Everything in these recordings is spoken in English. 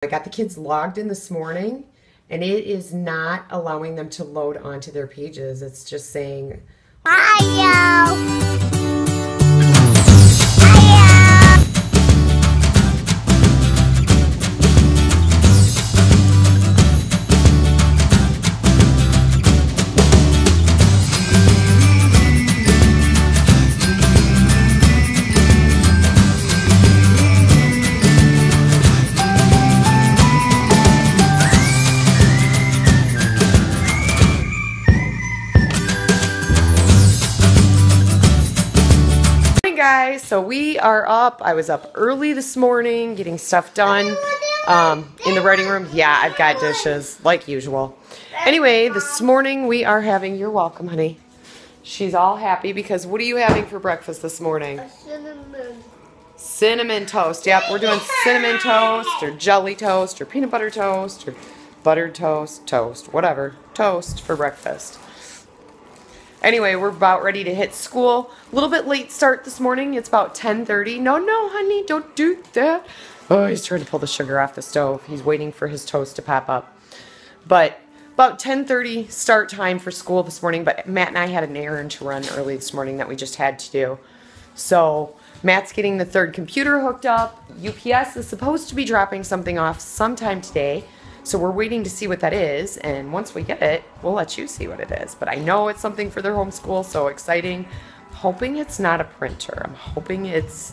I got the kids logged in this morning, and it is not allowing them to load onto their pages. It's just saying, "Hi, guys." So we are up. I was up early this morning getting stuff done in the writing room. Yeah, I've got dishes like usual. Anyway, this morning we are having, you're welcome, honey. She's all happy because what are you having for breakfast this morning? Cinnamon toast. Yep, we're doing cinnamon toast or jelly toast or peanut butter toast or buttered toast, whatever. Toast for breakfast. Anyway, we're about ready to hit school. A little bit late start this morning. It's about 10:30. No, honey, don't do that. Oh, he's trying to pull the sugar off the stove. He's waiting for his toast to pop up. But about 10:30 start time for school this morning. But Matt and I had an errand to run early this morning that we just had to do. So Matt's getting the third computer hooked up. UPS is supposed to be dropping something off sometime today. So we're waiting to see what that is, and once we get it, we'll let you see what it is. But I know it's something for their homeschool, so exciting. Hoping it's not a printer. I'm hoping it's,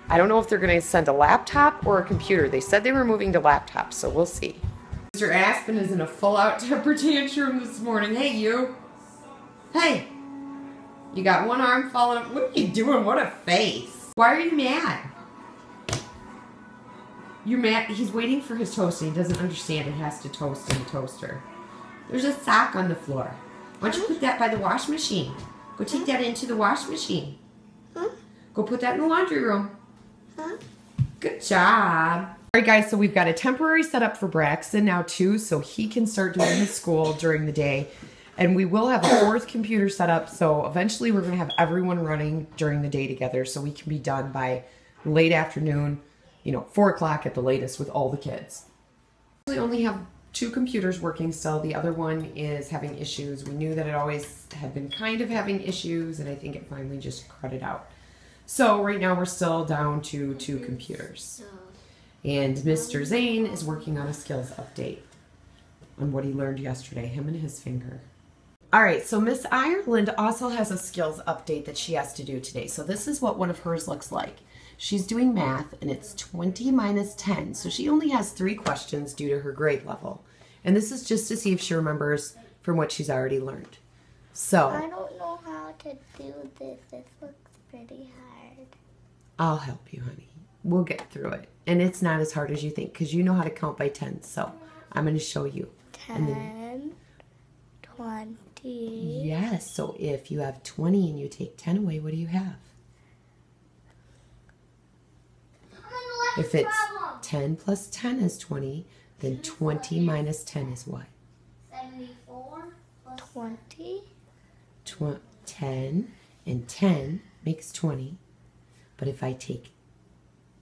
I don't know if they're going to send a laptop or a computer. They said they were moving to laptops, so we'll see. Mr. Aspen is in a full-out temper tantrum this morning. Hey, you. Hey. You got one arm falling up. What are you doing? What a face. Why are you mad? You're mad. He's waiting for his toast and he doesn't understand it has to toast in the toaster. There's a sock on the floor. Why don't you put that by the wash machine? Go take that into the wash machine. Go put that in the laundry room. Good job. Alright guys, so we've got a temporary setup for Braxton now too, so he can start doing his school during the day. And we will have a fourth computer set up, so eventually we're going to have everyone running during the day together so we can be done by late afternoon. 4 o'clock at the latest with all the kids. We only have 2 computers working still. The other one is having issues. We knew that it always had been kind of having issues, and I think it finally just cruded out. So right now we're still down to 2 computers. And Mr. Zane is working on a skills update on what he learned yesterday, him and his finger. All right, so Miss Ireland also has a skills update that she has to do today. So this is what one of hers looks like. She's doing math, and it's 20 minus 10. So she only has 3 questions due to her grade level. And this is just to see if she remembers from what she's already learned. So I don't know how to do this. This looks pretty hard. I'll help you, honey. We'll get through it. And it's not as hard as you think, because you know how to count by 10. So I'm going to show you. 10, 20. Yes, so if you have 20 and you take 10 away, what do you have? If it's 10 plus 10 is 20, then 20 minus 10 is what? 74 plus 20. 10 and 10 makes 20. But if I take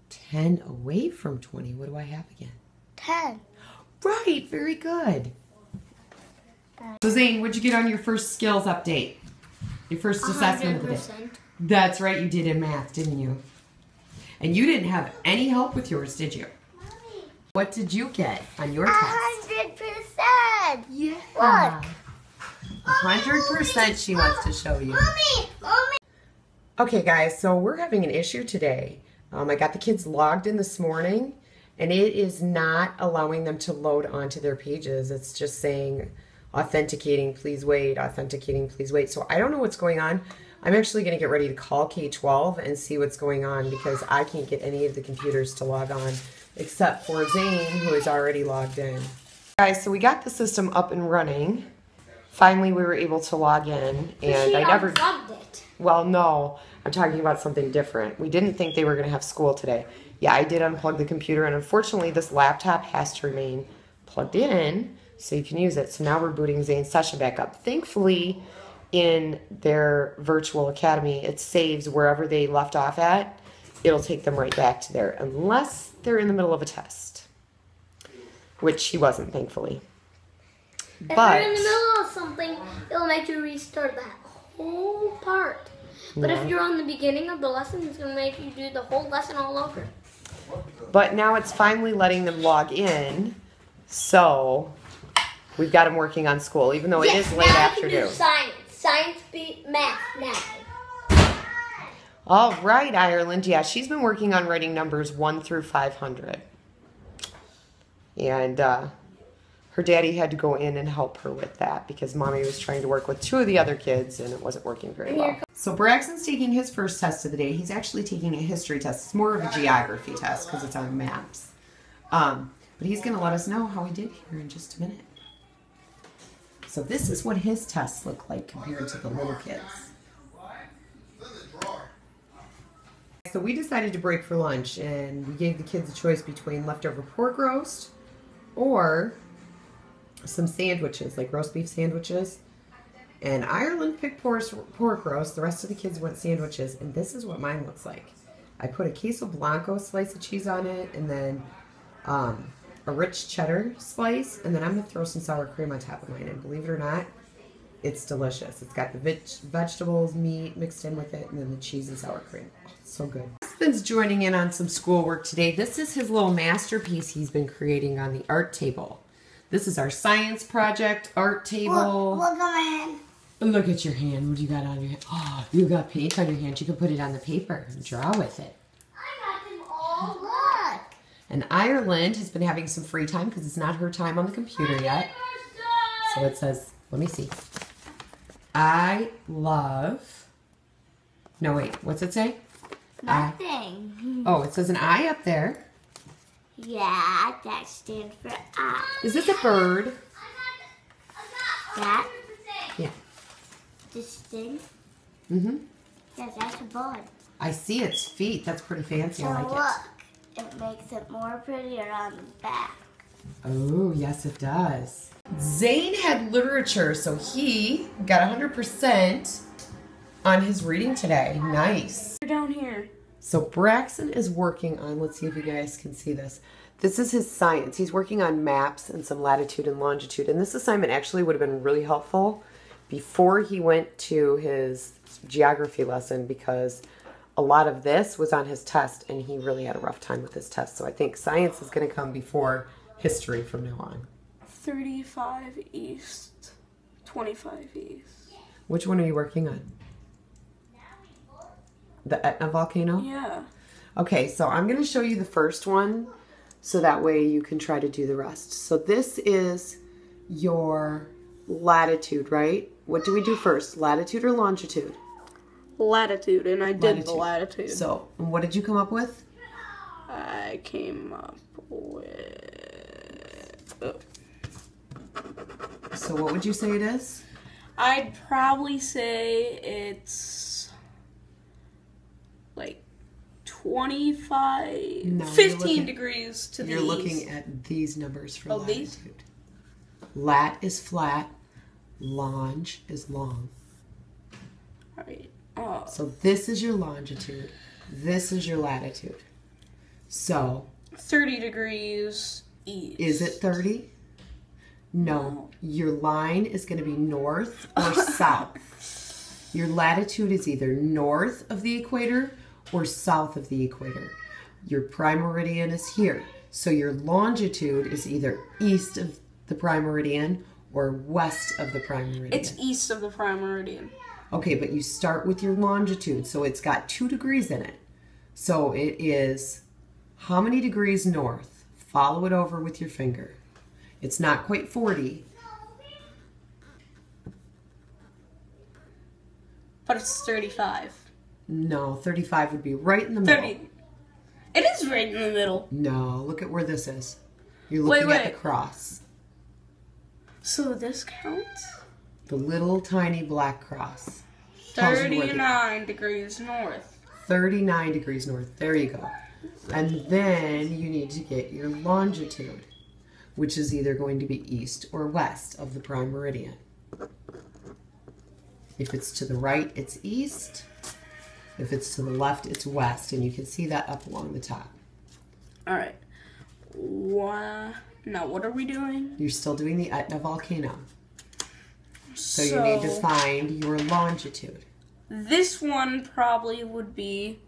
10 away from 20, what do I have again? 10. Right, very good. So Zane, what'd you get on your first skills update? Your first assessment of the day? That's right, you did in math, didn't you? And you didn't have any help with yours, did you? Mommy. What did you get on your test? 100%. Yeah. Look. 100% she wants to show you. Mommy. Okay, guys, so we're having an issue today. I got the kids logged in this morning, and it is not allowing them to load onto their pages. It's just saying, authenticating, please wait, authenticating, please wait. So I don't know what's going on. I'm actually going to get ready to call K-12 and see what's going on because I can't get any of the computers to log on except for Zane, who is already logged in. Guys, so we got the system up and running. Finally, we were able to log in, and I never unplugged it. Well, no, I'm talking about something different. We didn't think they were going to have school today. Yeah, I did unplug the computer, and unfortunately, this laptop has to remain plugged in so you can use it. So now we're booting Zane's session back up. Thankfully, in their virtual academy, it saves wherever they left off at. It'll take them right back to there, unless they're in the middle of a test. which he wasn't, thankfully. If you're in the middle of something, it'll make you restart that whole part. But if you're on the beginning of the lesson, it's going to make you do the whole lesson all over. But now it's finally letting them log in, so we've got them working on school, even though it is late afternoon. Now we can do science. Science beat math now. All right, Ireland. Yeah, she's been working on writing numbers 1 through 500. And her daddy had to go in and help her with that because Mommy was trying to work with 2 of the other kids and it wasn't working very well. So Braxton's taking his first test of the day. He's actually taking a history test. It's more of a geography test because it's on maps. But he's going to let us know how he did here in just a minute. So this is what his tests look like compared to the little kids. So we decided to break for lunch and we gave the kids a choice between leftover pork roast or some sandwiches, like roast beef sandwiches. And Ireland picked pork roast. The rest of the kids went sandwiches. And this is what mine looks like. I put a queso blanco slice of cheese on it. And then a rich cheddar slice. And then I'm going to throw some sour cream on top of mine. And believe it or not, it's delicious. It's got the vegetables, meat mixed in with it. And then the cheese and sour cream. Oh, it's so good. My husband's joining in on some schoolwork today. This is his little masterpiece he's been creating on the art table. This is our science project art table. Look at my hand. Look at your hand. What do you got on your hand? Oh, you got paint on your hand. You can put it on the paper and draw with it. I got them all. Look. And Ireland has been having some free time because it's not her time on the computer yet. So it says, let me see. I love... No, wait. What's it say? Nothing. Oh, it says an I up there. Yeah, that stands for I. Is this a bird? That? Yeah. This thing? Mm-hmm. Yes, that's a bird. I see its feet. That's pretty fancy. So I like look, it makes it more prettier on the back. Oh, yes it does. Zane had literature, so he got 100% on his reading today. Nice. You're down here. So Braxton is working on, let's see if you guys can see this. This is his science. He's working on maps and some latitude and longitude. And this assignment actually would have been really helpful before he went to his geography lesson because a lot of this was on his test and he really had a rough time with his test. So I think science is going to come before history from now on. 35 east, 25 east. Which one are you working on? The Etna volcano? Yeah. Okay, so I'm going to show you the first one so that way you can try to do the rest. So this is your latitude, right? What do we do first, latitude or longitude? Latitude, and I did the latitude. So, what did you come up with? I came up with... Oh. So what would you say it is? I'd probably say it's like 25, No, 15 degrees to the east. You're looking at these numbers for Oh, latitude. these? Lat is flat, longe is long. All right. So this is your longitude, this is your latitude. So 30 degrees east. is it 30? No. Your line is going to be north or south. Your latitude is either north of the equator or south of the equator. Your prime meridian is here. So your longitude is either east of the prime meridian or west of the prime meridian. It's east of the prime meridian. Okay, but you start with your longitude. So it's got 2 degrees in it. So it is how many degrees north? Follow it over with your finger. It's not quite 40. But it's 35. No, 35 would be right in the middle. 30. It is right in the middle. No, look at where this is. You're looking at the cross. So this counts? The little tiny black cross. Tells you where 39 degrees north. 39 degrees north. There you go. And then you need to get your longitude, which is either going to be east or west of the prime meridian. If it's to the right, it's east. If it's to the left, it's west. And you can see that up along the top. All right. 1 Now, what are we doing? You're still doing the Etna volcano. So you need to find your longitude. This one probably would be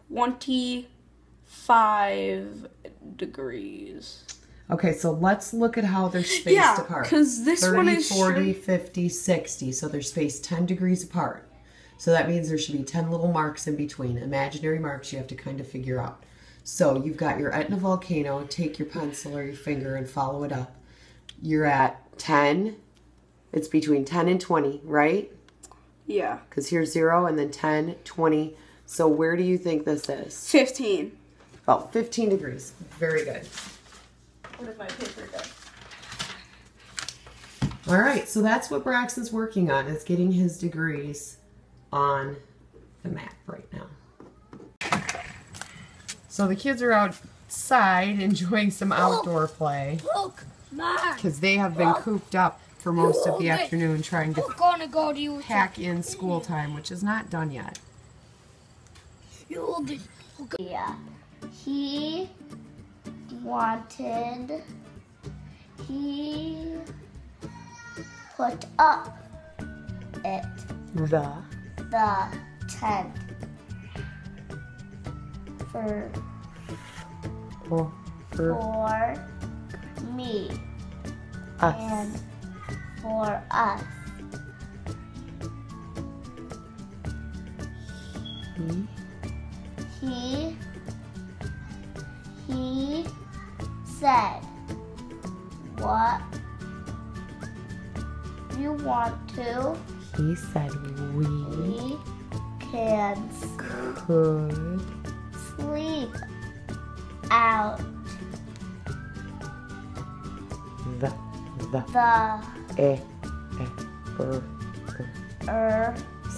25 degrees. Okay, so let's look at how they're spaced apart. Because this 30, one is 40, 50, 60. So they're spaced 10 degrees apart. So that means there should be 10 little marks in between. Imaginary marks you have to kind of figure out. So you've got your Etna volcano. Take your pencil or your finger and follow it up. You're at 10. It's between 10 and 20, right? Yeah. Because here's 0 and then 10, 20. So where do you think this is? 15. About 15 degrees. Very good. What did my paper go? All right, so that's what Braxton's working on, is getting his degrees on the map right now. So the kids are outside enjoying some outdoor play because they have been cooped up for most of the afternoon trying to pack in school time, which is not done yet. Yeah. He put up the tent for me and for us. He said, "What you want to?" He said we can could sleep out the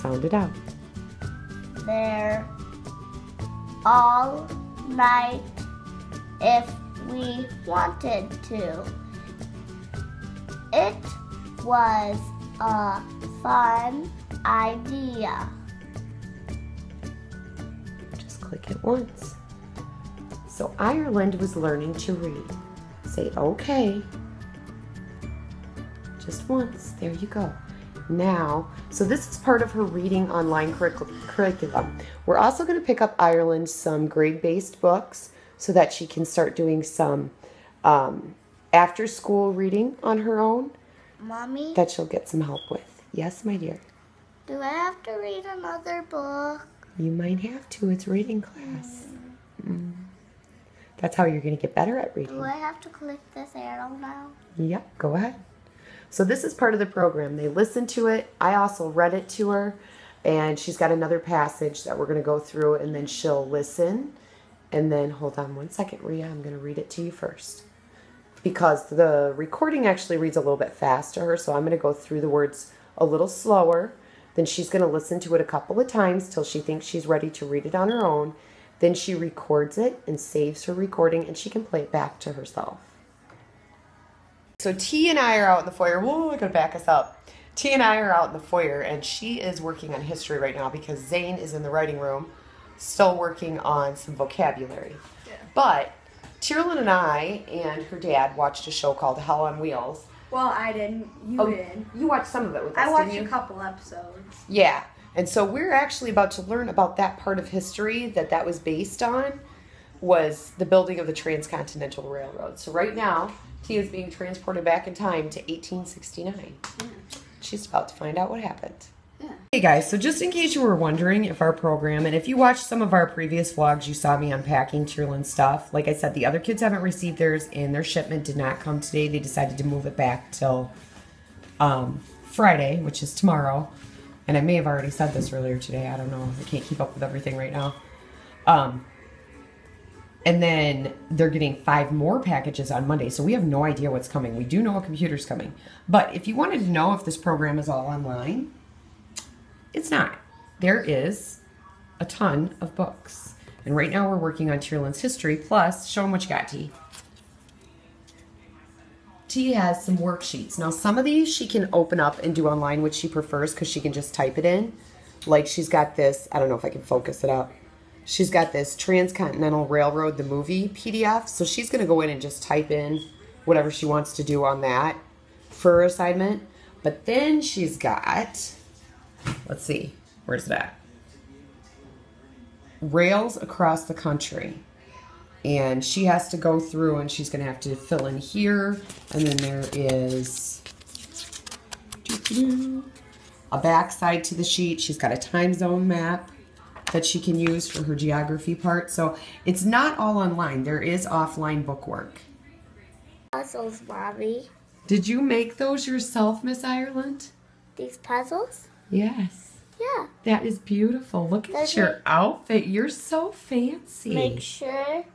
sound it out there all night if we wanted to. It was a fun idea. Just click it once. So Ireland was learning to read. Say okay. Just once. There you go. Now, so this is part of her reading online curriculum. We're also going to pick up Ireland some grade-based books so that she can start doing some after-school reading on her own. Mommy? That she'll get some help with. Yes, my dear. Do I have to read another book? You might have to. It's reading class. That's how you're going to get better at reading. Do I have to click this arrow now? Yep, go ahead. So this is part of the program. They listened to it. I also read it to her. And she's got another passage that we're going to go through. And then she'll listen. And then, hold on one second, Rhea. I'm going to read it to you first. Because the recording actually reads a little bit fast to her. So I'm going to go through the words a little slower. Then she's going to listen to it a couple of times till she thinks she's ready to read it on her own. Then she records it and saves her recording. And she can play it back to herself. So T and I are out in the foyer. Whoa, I'm going to back us up. T and I are out in the foyer, and she is working on history right now because Zane is in the writing room, still working on some vocabulary. Yeah. But Tyrlyn and I and her dad watched a show called Hell on Wheels. Well, I didn't. You did. You watched some of it with us, I watched didn't you? a couple episodes. Yeah. And so we're actually about to learn about that part of history that was based on, was the building of the Transcontinental Railroad. So right now, T is being transported back in time to 1869. Yeah. She's about to find out what happened. Yeah. Hey guys, so just in case you were wondering if our program, and if you watched some of our previous vlogs, you saw me unpacking Tyrlyn's stuff. Like I said, the other kids haven't received theirs, and their shipment did not come today. They decided to move it back till Friday, which is tomorrow. And I may have already said this earlier today. I don't know. I can't keep up with everything right now. And then they're getting 5 more packages on Monday. So we have no idea what's coming. We do know a computer's coming. But if you wanted to know if this program is all online, it's not. There is a ton of books. And right now we're working on Tyrlyn's history. Plus, show them what you got, T. T has some worksheets. Now, some of these she can open up and do online, which she prefers because she can just type it in. Like she's got this. I don't know if I can focus it up. she's got this Transcontinental Railroad, the movie PDF. So she's going to go in and just type in whatever she wants to do on that for her assignment. But then she's got, let's see, where's that? Rails Across the Country. And she has to go through and she's going to have to fill in here. And then there is a back side to the sheet. She's got a time zone map that she can use for her geography part. So it's not all online. There is offline bookwork. Puzzles, Bobby. Did you make those yourself, Miss Ireland? These puzzles? Yes. Yeah. That is beautiful. Look at your outfit. You're so fancy. Make sure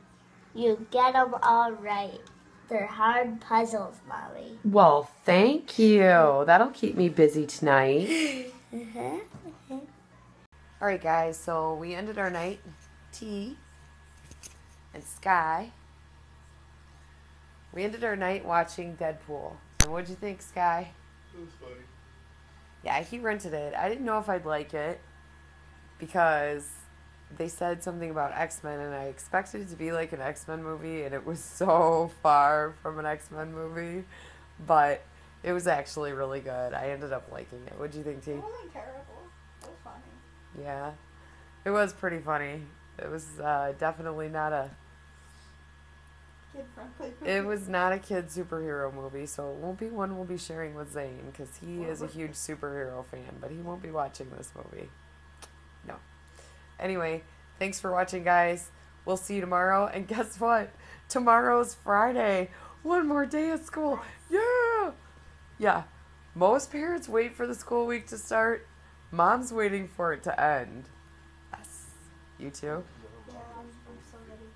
you get them all right. They're hard puzzles, Mommy. Well, thank you. That'll keep me busy tonight. All right, guys. So we ended our night. Tea and Sky. We ended our night watching Deadpool. And what'd you think, Sky? It was funny. Yeah, he rented it. I didn't know if I'd like it because they said something about X-Men and I expected it to be like an X-Men movie and it was so far from an X-Men movie. But it was actually really good. I ended up liking it. What'd you think, T? It wasn't terrible. It was funny. Yeah. It was pretty funny. It was definitely not a... Kid-friendly. It was not a kid superhero movie, so it won't be one we'll be sharing with Zane because he is a huge superhero fan, but he won't be watching this movie. No. Anyway, thanks for watching, guys. We'll see you tomorrow, and guess what? Tomorrow's Friday. One more day of school. Yeah! Yeah. Most parents wait for the school week to start. Mom's waiting for it to end. Yes. You too? Yeah, I'm so ready.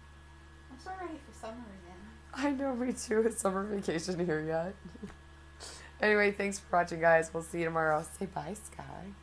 I'm so ready for summer again. I know, me too. Is summer vacation here yet? Anyway, thanks for watching, guys. We'll see you tomorrow. Say bye, Sky.